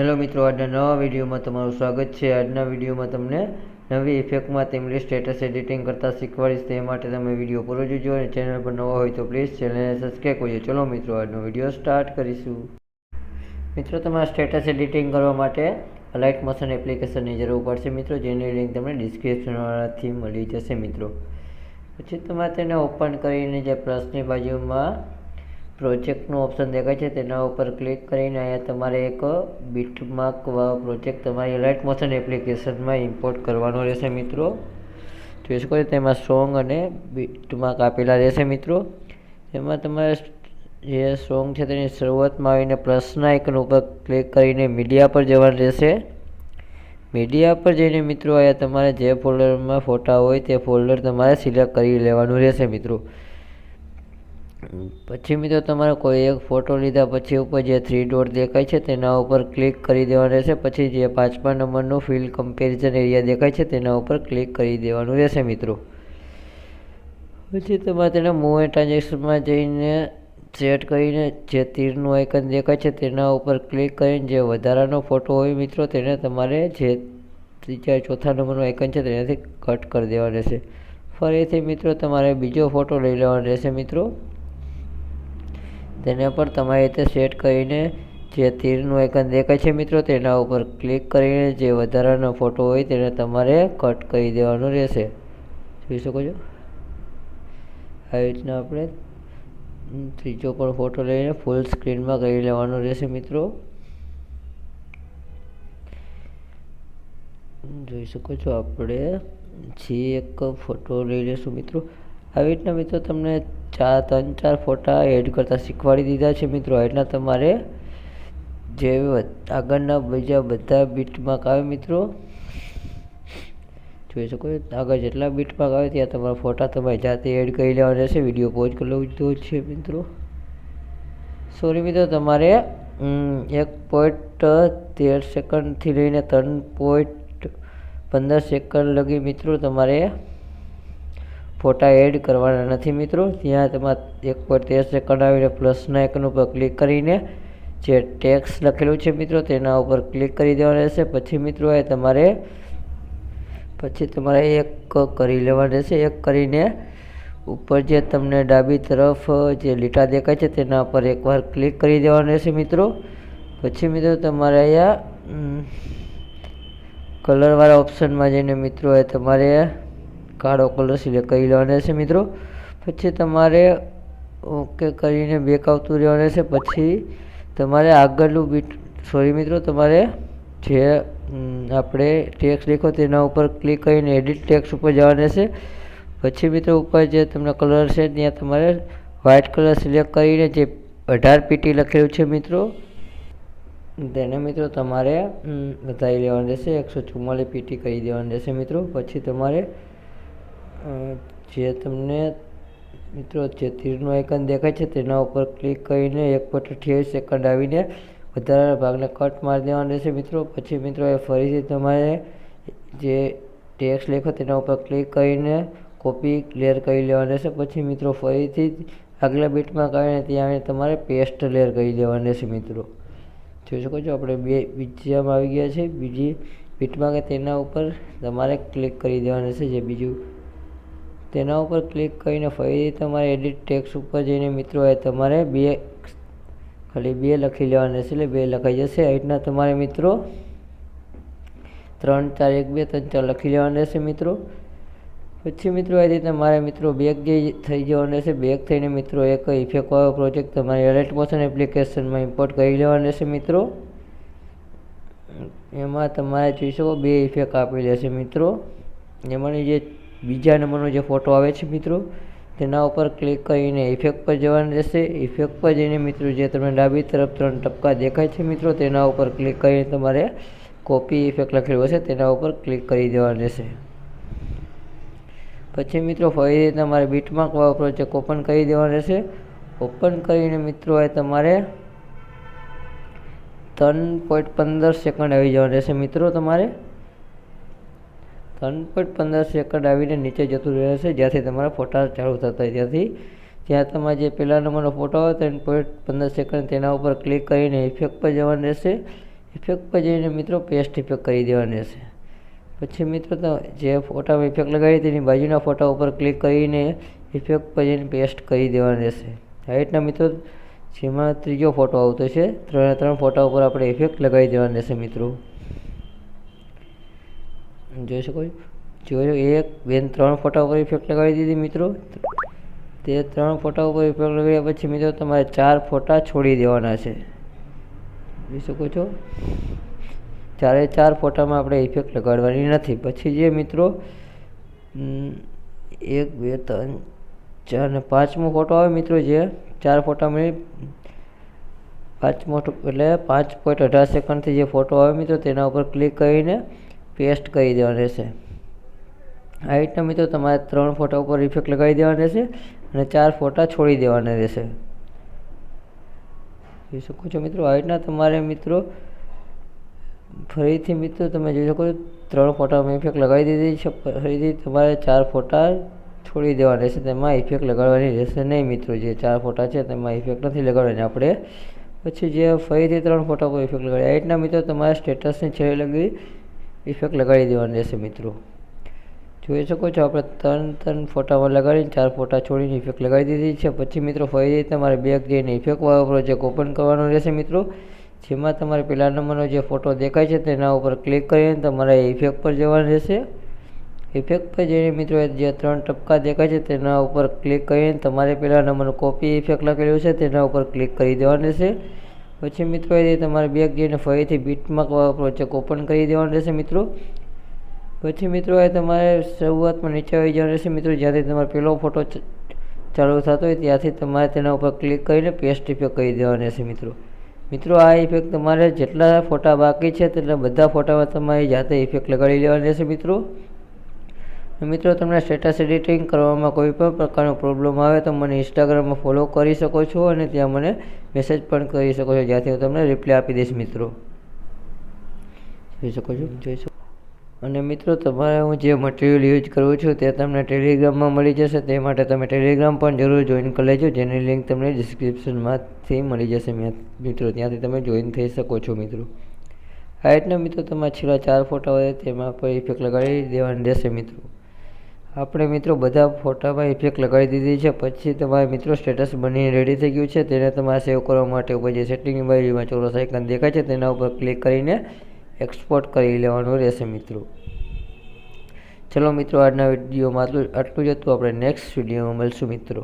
Hello મિત્રો, આજના નવા વિડીયોમાં તમારું સ્વાગત છે। આજના વિડીયોમાં તમને નવી ઇફેક્ટમાં તિમલી સ્ટેટસ એડિટિંગ કરતા શીખવાડીશ। તે માટે તમે વિડીયો પૂરો જોજો અને ચેનલ પર નવા હોય તો પ્લીઝ ચેનલને સબસ્ક્રાઈબ કરજો। ચલો મિત્રો, આજનો વિડીયો સ્ટાર્ટ કરીશું। મિત્રો, તમારા સ્ટેટસ એડિટિંગ કરવા માટે અલાઇટ મોશન એપ્લિકેશનની જરૂર પડશે મિત્રો, જેની લિંક તમને ડિસ્ક્રિપ્શનથી મળી જશે મિત્રો। પછી તમારે તેને ઓપન કરીને જે પ્લસની બાજુમાં પ્રોજેક્ટનું ઓપ્શન દેખાય છે તેના ઉપર ક્લિક કરીને અહીંયા તમારે એક બીટમાર્ક પ્રોજેક્ટ તમારી અલાઇટ મોશન એપ્લિકેશનમાં ઇમ્પોર્ટ કરવાનો રહેશે મિત્રો। જોઈ શકો છો તેમાં સોંગ અને બીટમાર્ક આપેલા રહેશે મિત્રો। તેમાં તમારે જે સોંગ છે તેની શરૂઆતમાં આવીને પ્લસના આઇકન ઉપર ક્લિક કરીને મીડિયા પર જવાનું રહેશે। મીડિયા પર જઈને મિત્રો અહીંયા તમારે જે ફોલ્ડરમાં ફોટા હોય તે ફોલ્ડર તમારે સિલેક્ટ કરી લેવાનું રહેશે મિત્રો। પછી મિત્રો તમારે કોઈ એક ફોટો લીધા પછી ઉપર જે 3 ડોટ દેખાય છે તેના ઉપર ક્લિક કરી દેવાનું રહેશે। પછી જે 5મા નંબરનું ફિલ કમ્પેરિઝન એરિયા દેખાય છે તેના ઉપર ક્લિક કરી દેવાનું રહેશે મિત્રો। પછી તમારે તેને મૂવ એન્ડ ટ્રાન્ઝેક્શનમાં જઈને સેટ કરીને જે તીરનું આઇકન દેખાય છે તેના ઉપર ક્લિક કરીને જે વધારાનો ફોટો હોય મિત્રો તેને તમારે જે 3-4 નંબરનું આઇકન છે તેનાથી કટ કરી દેવાનું રહેશે। ફરીથી મિત્રો તમારે બીજો ફોટો લઈ લેવાનો રહેશે મિત્રો। તેને પર તમારે રીતે સેટ કરીને જે તીરનું આઇકન દેખાય છે મિત્રો તેના ઉપર ક્લિક કરીને જે વધારાનો ફોટો હોય તેને તમારે કટ કરી દેવાનું રહેશે। જોઈ શકો છો આવી રીતના આપણે ત્રીજો પણ ફોટો લઈને ફૂલ સ્ક્રીનમાં કરી લેવાનો રહેશે મિત્રો। જોઈ શકો છો આપણે જે એક ફોટો લઈ લેશું મિત્રો। આવી રીતના મિત્રો તમને 3-4 ફોટા એડ કરતા શીખવાડી દીધા છે મિત્રો। આ રીતના તમારે જે આગળના બીજા બધા બીટમાર્ક આવે મિત્રો, જોઈ શકો છો આગળ જેટલા બીટમાર્ક આવે ત્યાં તમારા ફોટા તમારે જાતે એડ કરી લેવાના રહેશે। વિડીયો પોઝ કરી લેવો છે મિત્રો। સોરી મિત્રો, તમારે 1.13 સેકન્ડથી લઈને 3.15 સેકન્ડ લગી મિત્રો તમારે ફોટા એડ કરવાના નથી મિત્રો। ત્યાં તમારે 1.13 સેકન્ડ આવીને પ્લસના આઇકન ઉપર ક્લિક કરીને જે ટેક્સ્ટ લખેલું છે મિત્રો તેના ઉપર ક્લિક કરી દેવાનું રહેશે। પછી મિત્રો એ તમારે એક કરી લેવાનું રહેશે। એક કરીને ઉપર જે તમને ડાબી તરફ જે લીટા દેખાય છે તેના ઉપર એકવાર ક્લિક કરી દેવાનું રહેશે મિત્રો। પછી મિત્રો તમારે અહીંયા કલરવાળા ઓપ્શનમાં જઈને મિત્રો એ તમારે કાળો કલર સિલેક્ટ કરી લેવાનો રહેશે મિત્રો। પછી તમારે ઓકે કરીને બેક આવતું રહેવાનું રહેશે। પછી તમારે આગળનું મિત્રો તમારે જે આપણે ટેક્સ્ટ લખો તેના ઉપર ક્લિક કરીને એડિટ ટેક્સ્ટ ઉપર જવાનું રહેશે। પછી મિત્રો ઉપર જે તમને કલર છે ત્યાં તમારે વ્હાઇટ કલર સિલેક્ટ કરીને જે 18 પીટી લખેલું છે મિત્રો તેને મિત્રો તમારે બતાવી લેવાનું રહેશે। 144 પીટી કરી દેવાનું રહેશે મિત્રો। પછી તમારે જે તમને મિત્રો જે તીરનું આઇકન દેખાય છે તેના ઉપર ક્લિક કરીને 1.28 સેકન્ડ આવીને વધારાના ભાગને કટ મારી દેવાનો રહેશે મિત્રો। પછી મિત્રો એ ફરીથી તમારે જે ટેક્સ્ટ લખો તેના ઉપર ક્લિક કરીને કોપી લેયર કરી લેવાનું રહેશે। પછી મિત્રો ફરીથી આગલા બીટમાં આવીને ત્યાં આવીને તમારે પેસ્ટ લેયર કરી દેવાનું રહેશે મિત્રો। જોઈ શકો છો આપણે બીજામાં આવી ગયા છે। બીજી બીટમાં તેના ઉપર તમારે ક્લિક કરી દેવાનું રહેશે। જે બીજું તેના ઉપર ક્લિક કરીને ફરીથી તમારે એડિટ ટેક્સ્ટ ઉપર જઈને મિત્રો એ તમારે ખાલી 2 લખી લેવાના રહેશે એટલે 2 લખાઈ જશે। આ રીતના તમારે મિત્રો 3 4 1 2 3 4 લખી લેવાના રહેશે મિત્રો। પછી મિત્રો આ રીતે મારે મિત્રો બેક જે થઈ જવાનું રહેશે। બેક થઈને મિત્રો એક ઇફેક્ટવાળો પ્રોજેક્ટ તમારી અલાઇટ મોશન એપ્લિકેશનમાં ઇમ્પોર્ટ કરી લેવાનો રહેશે મિત્રો। એમાં તમારે જોઈ શકો 2 ઇફેક્ટ આપેલી હશે મિત્રો। એમાંની જે બીજા નંબરનો જે ફોટો આવે છે મિત્રો તેના ઉપર ક્લિક કરીને ઇફેક્ટ પર જવાનું રહેશે। ઇફેક્ટ પર જઈને મિત્રો જે તમને ડાબી તરફ 3 ટપકા દેખાય છે મિત્રો તેના ઉપર ક્લિક કરીને તમારે કોપી ઇફેક્ટ લખેલું હશે તેના ઉપર ક્લિક કરી દેવાનું રહેશે। પછી મિત્રો ફરીથી તમારે બીટમાર્ક વાળો પ્રોજેક્ટ ઓપન કરી દેવાનો રહેશે। ઓપન કરીને મિત્રો એ તમારે 3.15 સેકન્ડ આવી જવાનું રહેશે મિત્રો। તમારે 3.15 સેકન્ડ આવીને નીચે જતું રહેશે જ્યાંથી તમારા ફોટા ચાલુ થતા હોય ત્યાં તમારે જે પહેલા નંબરનો ફોટો હોય 3.15 સેકન્ડ તેના ઉપર ક્લિક કરીને ઇફેક્ટ પર જવાનું રહેશે। ઇફેક્ટ પર જઈને મિત્રો પેસ્ટ ઇફેક્ટ કરી દેવાની રહેશે. પછી મિત્રો જે ફોટામાં ઇફેક્ટ લગાવી તેની બાજુના ફોટા ઉપર ક્લિક કરીને ઇફેક્ટ પર જઈને પેસ્ટ કરી દેવાની રહેશે. આ રીતના મિત્રો જેમાં ત્રીજો ફોટો આવતો છે, ત્રણ ફોટા ઉપર આપણે ઇફેક્ટ લગાવી દેવાની રહેશે મિત્રો. જોઈ શકો છો, 1 2 3 ફોટા ઉપર ઇફેક્ટ લગાવી દીધી મિત્રો. તે 3 ફોટા ઉપર ઇફેક્ટ લગાવ્યા પછી મિત્રો તમારે 4 ફોટા છોડી દેવાના છે. જોઈ શકો છો, 4 ફોટામાં આપણે ઇફેક્ટ લગાડવાની નથી. પછી જે મિત્રો 1 2 3 4 અને 5મો ફોટો આવે મિત્રો, જે 4 ફોટામાં 5મો એટલે 5.18 સેકન્ડથી જે ફોટો આવે મિત્રો તેના ઉપર ક્લિક કરીને પેસ્ટ કરી દેવાનું રહેશે. આ રીતના મિત્રો તમારે 3 ફોટા ઉપર ઇફેક્ટ લગાવી દેવાની રહેશે અને 4 ફોટા છોડી દેવાના રહેશે. જોઈ શકો છો મિત્રો, આ રીતના તમારે મિત્રો ફરીથી મિત્રો તમે જોઈ શકો છો 3 ફોટામાં ઇફેક્ટ લગાવી દીધી છે. ફરીથી તમારે 4 ફોટા છોડી દેવાના રહેશે, તેમાં ઇફેક્ટ લગાડવાની રહેશે નહીં મિત્રો. જે 4 ફોટા છે તેમાં ઇફેક્ટ નથી લગાડવાની આપણે. પછી જે ફરીથી 3 ફોટા પર ઇફેક્ટ લગાડી, આ રીતના મિત્રો તમારે સ્ટેટસની છેડે લગી ઇફેક્ટ લગાડી દેવાની રહેશે મિત્રો. જોઈ શકો છો આપણે 3 ફોટામાં લગાડીને 4 ફોટા છોડીને ઇફેક્ટ લગાવી દીધી છે. પછી મિત્રો ફરીથી તમારે બેક જઈને ઇફેક્ટવાળો પ્રોજેક્ટ ઓપન કરવાનો રહેશે મિત્રો. જેમાં તમારે પહેલા નંબરનો જે ફોટો દેખાય છે તેના ઉપર ક્લિક કરીને તમારે ઇફેક્ટ પર જવાનું રહેશે. ઇફેક્ટ પર જઈને મિત્રો જે 3 ટપકા દેખાય છે તેના ઉપર ક્લિક કરીને તમારે પહેલા નંબરનું કોપી ઇફેક્ટ લખેલું છે તેના ઉપર ક્લિક કરી દેવાનું રહેશે. પછી મિત્રો એ તમારે બેક જઈને ફરીથી બીટમાર્ક વાળો પ્રોજેક્ટ ઓપન કરી દેવાનો રહેશે મિત્રો. પછી મિત્રો એ તમારે શરૂઆતમાં નીચે આવી જવાનું રહેશે મિત્રો. જ્યાંથી તમારો પહેલો ફોટો ચાલુ થતો હોય ત્યાંથી તમારે તેના ઉપર ક્લિક કરીને પેસ્ટ ઇફેક્ટ કરી દેવાની રહેશે મિત્રો. મિત્રો આ ઇફેક્ટ તમારે જેટલા ફોટા બાકી છે તેટલા બધા ફોટામાં તમારી જાતે ઇફેક્ટ લગાડી લેવાની રહેશે મિત્રો. મિત્રો તમને સ્ટેટસ એડિટિંગ કરવામાં કોઈ પણ પ્રકારનો પ્રોબ્લેમ આવે તો મને ઇન્સ્ટાગ્રામમાં ફોલો કરી શકો છો અને ત્યાં મને મેસેજ પણ કરી શકો છો, જ્યાંથી હું તમને રિપ્લાય આપી દઈશ મિત્રો. જોઈ શકો. અને મિત્રો તમારે હું જે મટીરિયલ યુઝ કરું છું તે તમને ટેલિગ્રામમાં મળી જશે, તે માટે તમે ટેલિગ્રામ પણ જરૂર જોઈન કરી લેજો, જેની લિંક તમને ડિસ્ક્રિપ્શનમાંથી મળી જશે મિત્રો. ત્યાંથી તમે જોઈન થઈ શકો છો મિત્રો. આ રીતના મિત્રો તમારા છેલ્લા 4 ફોટા હોય તેમાં પર ઇફેક્ટ લગાડી દેવાની રહેશે મિત્રો. આપણે મિત્રો બધા ફોટામાં ઇફેક્ટ લગાડી દીધી છે. પછી તમારે મિત્રો સ્ટેટસ બનીને રેડી થઈ ગયું છે. તેને તમારે સેવ કરવા માટે ઉપર જે સેટિંગની બાજુમાં ચોરસ આઇકન દેખાય છે તેના ઉપર ક્લિક કરીને એક્સપોર્ટ કરી લેવાનું રહેશે મિત્રો. ચલો મિત્રો, આજના વિડીયોમાં આટલું જ હતું. આપણે નેક્સ્ટ વિડીયોમાં મળશું મિત્રો.